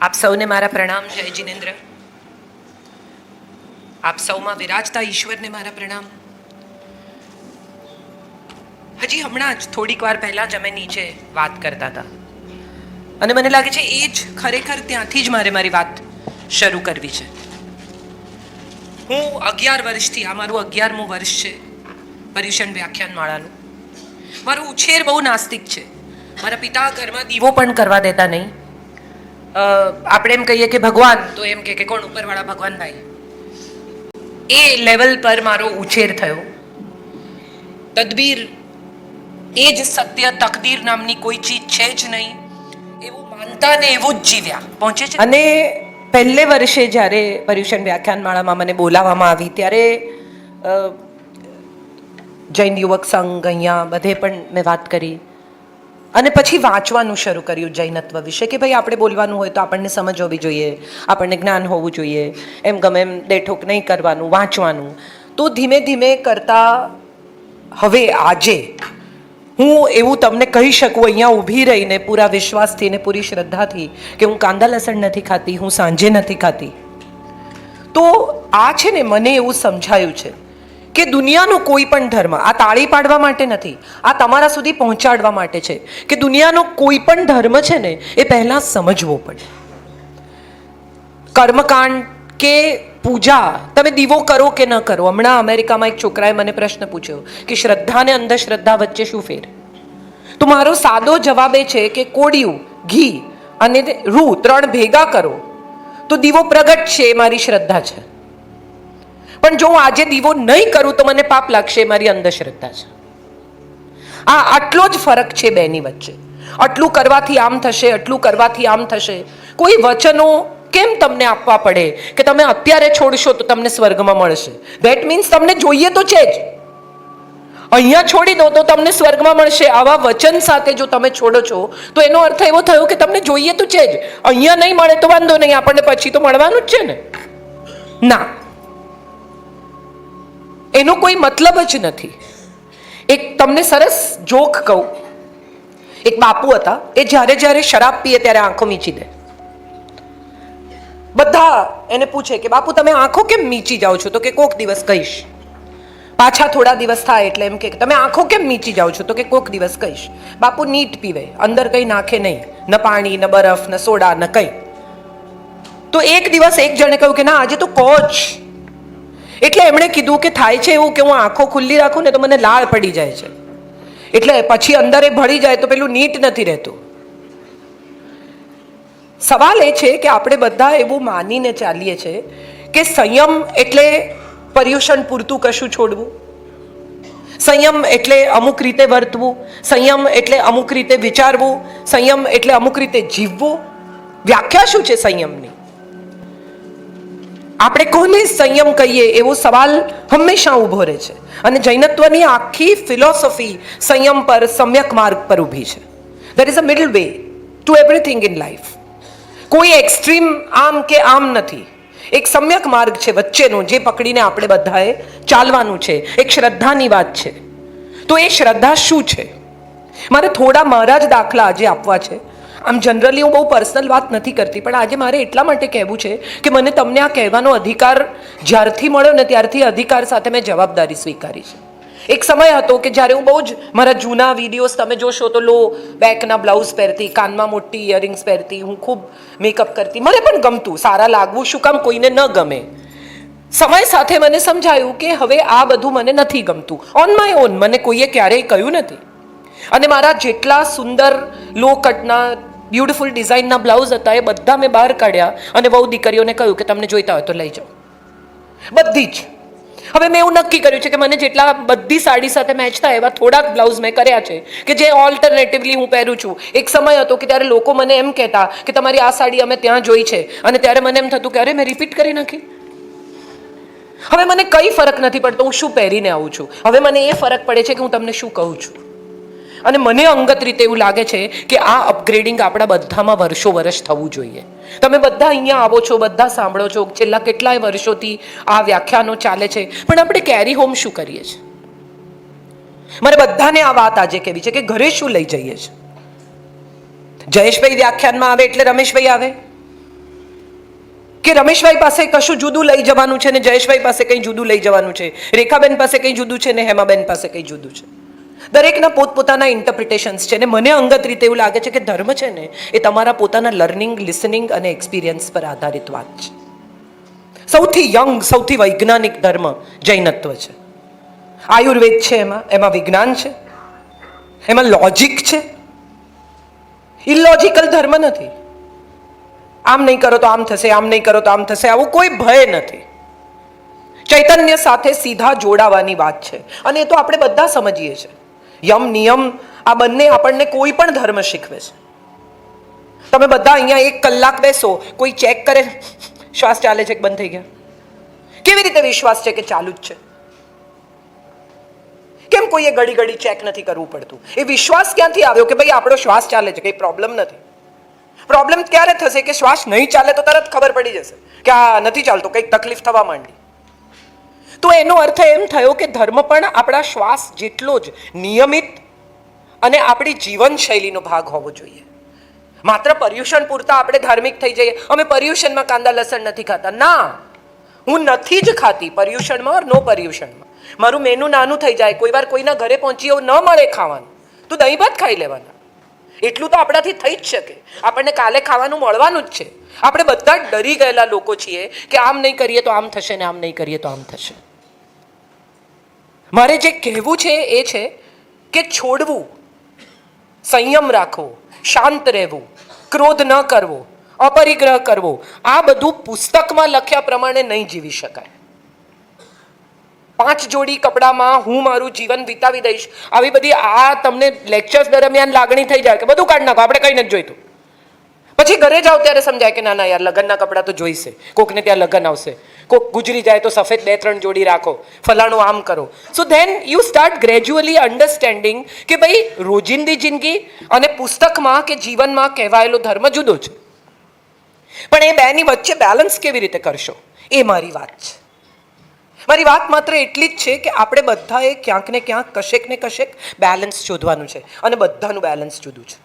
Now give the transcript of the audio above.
આપ સૌને મારા પ્રણામ. જય જિનેન્દ્ર. આપ સૌમાં વિરાજતા ઈશ્વરને મારા પ્રણામ. હજી હમણાં જ થોડીક વાર પહેલાં જ અમે નીચે વાત કરતા હતા અને મને લાગે છે એ જ ખરેખર ત્યાંથી જ મારી વાત શરૂ કરવી છે. હું 11 વર્ષથી, આ મારું 11મું વર્ષ છે પર્યુષણ વ્યાખ્યાનમાળાનું. મારો ઉછેર બહુ નાસ્તિક છે. મારા પિતા ઘરમાં દીવો પણ કરવા દેતા નહીં. આપણે એમ કહીએ કે ભગવાન, તો એમ કે કોણ? ઉપરવાળા ભગવાનભાઈ. એ લેવલ પર મારો ઉછેર થયો. તદબીર એ જ સત્ય, તકદીર નામની કોઈ ચીજ છે જ નહીં એવું માનતા ને એવું જ જીવ્યા પહોંચે છે. અને પહેલે વર્ષે જ્યારે પર્યુષણ વ્યાખ્યાનમાળામાં મને બોલાવવામાં આવી ત્યારે જૈન યુવક સંઘ અહીંયા બધે પણ મેં વાત કરી અને પછી વાંચવાનું શરૂ કર્યું જૈનત્વ વિશે કે ભાઈ આપણે બોલવાનું હોય તો આપણને સમજ હોવી જોઈએ, આપણને જ્ઞાન હોવું જોઈએ, એમ ગમે એમ દેઠોક નહીં કરવાનું, વાંચવાનું. તો ધીમે ધીમે કરતા હવે આજે હું એવું તમને કહી શકું અહીંયા ઊભી રહીને પૂરા વિશ્વાસથી ને પૂરી શ્રદ્ધાથી કે હું કાંદા લસણ નથી ખાતી, હું સાંજે નથી ખાતી. તો આ છે ને મને એવું સમજાયું છે કે દુનિયાનો કોઈ પણ ધર્મ, આ તાળી પાડવા માટે નથી, આ તમારા સુધી પહોંચાડવા માટે છે કે દુનિયાનો કોઈ પણ ધર્મ છે ને એ પહેલાં સમજવો પડે. કર્મકાંડ કે પૂજા, તમે દીવો કરો કે ન કરો. હમણાં અમેરિકામાં એક છોકરાએ મને પ્રશ્ન પૂછ્યો કે શ્રદ્ધા ને અંધશ્રદ્ધા વચ્ચે શું ફેર? તો મારો સાદો જવાબ એ છે કે કોડિયું, ઘી અને રૂ 3 ભેગા કરો તો દીવો પ્રગટ છે, એ મારી શ્રદ્ધા છે. પણ જો હું આજે દીવો નહીં કરું તો મને પાપ લાગશે, એ મારી અંધશ્રદ્ધા છે. આટલો જ ફરક છે બેની વચ્ચે. આટલું કરવાથી આમ થશે, આટલું કરવાથી આમ થશે. કોઈ વચનો કેમ તમને આપવા પડે કે તમે અત્યારે છોડશો તો તમને સ્વર્ગમાં મળશે? ધેટ મીન્સ તમને જોઈએ તો છે જ. અહીંયા છોડી દો તો તમને સ્વર્ગમાં મળશે. આવા વચન સાથે જો તમે છોડો છો તો એનો અર્થ એવો થયો કે તમને જોઈએ તો છે જ. અહીંયા નહીં મળે તો વાંધો નહીં, આપણને પછી તો મળવાનું જ છે ને. ના, એનો કોઈ મતલબ જ નથી. એક તમને સરસ જોક કહું. એક બાપુ હતા, એ જ્યારે શરાબ પીએ ત્યારે આંખો મીચી દે. બધા એને પૂછે કે બાપુ તમે આંખો કેમ મીચી જાઓ છો? તો કે કોક દિવસ કહીશ. પાછા થોડા દિવસ થાય એટલે એમ કે તમે આંખો કેમ મીચી જાઓ છો? તો કે કોક દિવસ કહીશ. બાપુ નીટ પીવે, અંદર કંઈ નાખે નહીં, ન પાણી, ન બરફ, ન સોડા, ન કંઈ. તો એક દિવસ એક જણે કહ્યું કે ના આજે તો કોચ. એટલે એમણે કીધું કે થાય છે એવું કે હું આંખો ખુલ્લી રાખું ને તો મને લાળ પડી જાય છે, એટલે પછી અંદર એ ભળી જાય તો પેલું નીટ નથી રહેતું. સવાલ એ છે કે આપણે બધા એવું માનીને ચાલીએ છીએ કે સંયમ એટલે પર્યુષણ પૂરતું કશું છોડવું, સંયમ એટલે અમુક રીતે વર્તવું, સંયમ એટલે અમુક રીતે વિચારવું, સંયમ એટલે અમુક રીતે જીવવું. વ્યાખ્યા શું છે સંયમની? આપણે કોને સંયમ કહીએ એવો સવાલ હંમેશા ઊભો રહે છે. અને જૈનત્વની આખી ફિલોસોફી સંયમ પર, સમ્યક માર્ગ પર ઊભી છે. There is a middle way to everything in life. કોઈ એક્સ્ટ્રીમ આમ કે આમ નથી. એક સમ્યક માર્ગ છે વચ્ચેનો, જે પકડીને આપણે બધાએ ચાલવાનું છે. એક શ્રદ્ધાની વાત છે. તો એ શ્રદ્ધા શું છે? મારે થોડા મારા જ દાખલા આજે આપવા છે. આમ જનરલી હું બહુ પર્સનલ વાત નથી કરતી, પણ આજે મારે એટલા માટે કહેવું છે કે મને તમને આ કહેવાનો અધિકાર જ્યારથી મળ્યો ને ત્યારથી અધિકાર સાથે મેં જવાબદારી સ્વીકારી છે. એક સમય હતો કે જ્યારે હું બહુ જ, મારા જૂના વિડીયોઝ તમે જોશો તો લો બેકના બ્લાઉઝ પહેરતી, કાનમાં મોટી ઇયરિંગ્સ પહેરતી, હું ખૂબ મેકઅપ કરતી. મને પણ ગમતું, સારા લાગવું શું કામ કોઈને ન ગમે. સમય સાથે મને સમજાયું કે હવે આ બધું મને નથી ગમતું. ઓન માય ઓન, મને કોઈએ ક્યારેય કહ્યું નથી. અને મારા જેટલા સુંદર લો કટના બ્યુટિફુલ ડિઝાઇનના બ્લાઉઝ હતા એ બધા મેં બહાર કાઢ્યા અને બહુ દીકરીઓને કહ્યું કે તમને જોઈતા હોય તો લઈ જાઓ, બધી જ. હવે મેં એવું નક્કી કર્યું છે કે મને જેટલા બધી સાડી સાથે મેચ થાય એવા થોડાક બ્લાઉઝ મેં કર્યા છે કે જે ઓલ્ટરનેટિવલી હું પહેરું છું. એક સમય હતો કે ત્યારે લોકો મને એમ કહેતા કે તમારી આ સાડી અમે ત્યાં જોઈ છે, અને ત્યારે મને એમ થતું કે અરે મેં રિપીટ કરી નાખી. હવે મને કંઈ ફરક નથી પડતો હું શું પહેરીને આવું છું. હવે મને એ ફરક પડે છે કે હું તમને શું કહું છું. અને મને અંગત રીતે એવું લાગે છે કે આ અપગ્રેડિંગ આપણા બધામાં વર્ષો વર્ષ થવું જોઈએ. તમે બધા અહીંયા આવો છો, બધા સાંભળો છો, છેલ્લા કેટલાય વર્ષોથી આ વ્યાખ્યાનો ચાલે છે, પણ આપણે કેરી હોમ શું કરીએ છીએ? મારે બધાને આ વાત આજે કહેવી છે કે ઘરે શું લઈ જઈએ છીએ. જયેશભાઈ વ્યાખ્યાનમાં આવે એટલે રમેશભાઈ આવે, કે રમેશભાઈ પાસે કશું જુદું લઈ જવાનું છે ને જયેશભાઈ પાસે કંઈ જુદું લઈ જવાનું છે, રેખાબેન પાસે કંઈ જુદું છે ને હેમાબેન પાસે કંઈ જુદું છે. દરેકના પોતપોતાના ઇન્ટરપ્રિટેશન્સ છે. ને મને અંગત રીતે એવું લાગે છે કે ધર્મ છે ને એ તમારા પોતાના લર્નિંગ, લિસનિંગ અને એક્સપિરિયન્સ પર આધારિત વાત છે. સૌથી યંગ, સૌથી વૈજ્ઞાનિક ધર્મ જૈનત્વ છે. આયુર્વેદ છે, એમાં વિજ્ઞાન છે, એમાં લોજિક છે. ઇલોજિકલ ધર્મ નથી. આમ નહીં કરો તો આમ થશે, આમ નહીં કરો તો આમ થશે, આવું કોઈ ભય નથી. ચૈતન્ય સાથે સીધા જોડાવાની વાત છે. અને એ તો આપણે બધા સમજીએ છીએ. યમ નિયમ આ બંને આપણને કોઈ પણ ધર્મ શીખવે છે. તમે બધા અહીંયા 1 કલાક બેસો, કોઈ ચેક કરે શ્વાસ ચાલે છે કે બંધ થઈ ગયા? કેવી રીતે વિશ્વાસ છે કે ચાલુ જ છે? કેમ કોઈએ ઘડી ઘડી ચેક નથી કરવું પડતું? એ વિશ્વાસ ક્યાંથી આવ્યો કે ભાઈ આપણો શ્વાસ ચાલે છે, કંઈ પ્રોબ્લેમ નથી? પ્રોબ્લેમ ક્યારે થશે કે શ્વાસ નહીં ચાલે તો તરત ખબર પડી જશે કે આ નથી ચાલતો, કંઈક તકલીફ થવા માંડી. તો એનો અર્થ એમ થયો કે ધર્મ પણ આપણા શ્વાસ જેટલો જ નિયમિત અને આપણી જીવનશૈલીનો ભાગ હોવો જોઈએ. માત્ર પર્યુષણ પૂરતા આપણે ધાર્મિક થઈ જઈએ, અમે પર્યુષણમાં કાંદા લસણ નથી ખાતા. ના, હું નથી જ ખાતી પર્યુષણમાં, નો પર્યુષણમાં. મારું મેનુ નાનું થઈ જાય, કોઈ વાર કોઈના ઘરે પહોંચી એવું ન મળે ખાવાનું, તો દહીં ભાત ખાઈ લેવાના. એટલું તો આપણાથી થઈ જ શકે. આપણને કાલે ખાવાનું મળવાનું જ છે. આપણે બધા જ ડરી ગયેલા લોકો છીએ કે આમ નહીં કરીએ તો આમ થશે ને આમ નહીં કરીએ તો આમ થશે. મારે જે કહેવું છે એ છે કે છોડવું, સંયમ રાખવો, શાંત રહેવું, ક્રોધ ન કરવો, અપરિગ્રહ કરવો, આ બધું પુસ્તકમાં લખ્યા પ્રમાણે નહીં જીવી શકાય. 5 જોડી કપડામાં હું મારું જીવન વિતાવી દઈશ, આવી બધી આ તમને લેક્ચર્સ દરમિયાન લાગણી થઈ જાય કે બધું કાઢી નાખો, આપણે કંઈ નથી જોઈતું. પછી ઘરે જાઓ ત્યારે સમજાય કે ના ના યાર, લગ્નના કપડાં તો જોઈશે, કોકને ત્યાં લગ્ન આવશે, કોક ગુજરી જાય તો સફેદ 2-3 જોડી રાખો, ફલાણું આમ કરો. So then you start gradually understanding કે ભાઈ રોજિંદી જિંદગી અને પુસ્તકમાં કે જીવનમાં કહેવાયેલો ધર્મ જુદો છે. પણ એ બેની વચ્ચે બેલેન્સ કેવી રીતે કરશો, એ મારી વાત છે. મારી વાત માત્ર એટલી જ છે કે આપણે બધાએ ક્યાંક ને ક્યાંક કશેક ને કશેક બેલેન્સ શોધવાનું છે, અને બધાનું બેલેન્સ જુદું છે.